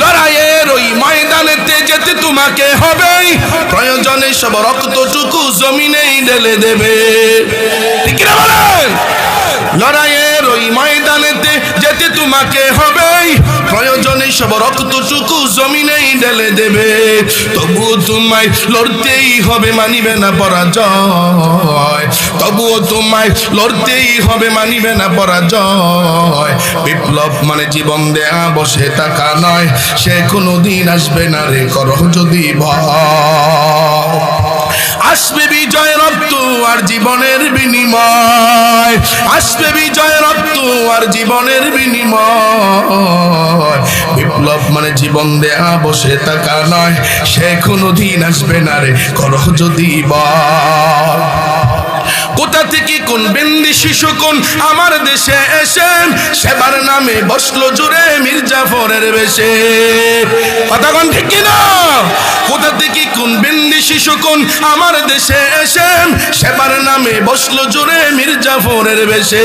লড়াইয়ের ওই ময়দানেতে যেতে তোমাকে হবে, প্রয়োজনে সব রক্তটুকু জমিনেই ঢেলে দেবে। ঠিক না বলেন? লড়াইয়ের ওই ময়দানেতে যেতে তোমাকে হবে, প্রয়োজনে সব রক্তটুকু জমিনেই ঢেলে দেবে। তবুও তোমায় লড়তেই হবে, মানিবে না পরাজয়। তবুও তোমায় লড়তেই হবে, মানিবে না পরাজয়। বিপ্লব মানে জীবন দেয়া, বসে থাকা নয়, সে কোনোদিন আসবে না রে, করো যদি ভয়। আসবে বিজয় রক্ত আর জীবনের বিনিময়, আসবে বিজয় রক্ত আর জীবনের বিনিময়। বিপ্লব মানে জীবন দেয়া, বসে থাকা নয়, সে কোনোদিন আসবে না রে, করো যদি ভয়। কোথা থেকে কোন বেন্দি শিশু কোন আমার দেশে এসেন, সেবার নামে বসলো জুড়ে মির্জাফরের বেশে। কথা কোন ঠিক কিনা? কোথা থেকে কোন বেন্দি শিশু কোন আমার দেশে এসেন, সেবার নামে বসলো জুড়ে মির্জাফরের বেশে।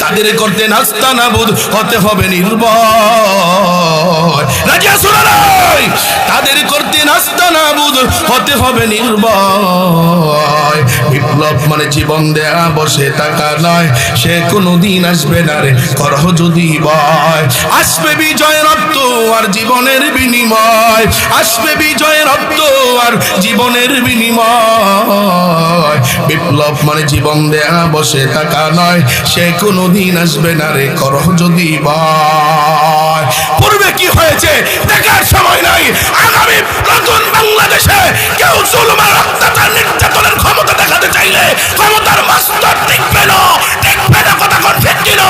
তাদের করতে নাস্তা নাবুদ হতে হবে নির্ভয়। রাজিয়া সুরারাই, তাদের করতে নাস্তা নাবুদ হতে হবে নির্ভয়। বিপ্লব মানে জীবন দেয়া, বসে থাকা নয়, সে কোনোদিন আসবে না রে, করো যদি ভয়। আসবে বিজয় রক্ত আর জীবনের বিনিময়, আসবে বিজয় রক্ত আর জীবনের বিনিময়। বিপ্লব মানে জীবন দেয়া, বসে থাকা নয়, সে কোনোদিন আসবে না রে, করো যদি ভয়। পূর্বে কি হয়েছে দেখার সময় নাই, আগামী নতুন বাংলাদেশে কেউ জুলুম আর অত্যাচার নির্যাতনের ক্ষমতা দেখাতে চাইলে ক্ষমতার মাস্টার টিকবে না, টিকবে না। কথা কোন ঠিক কিনা?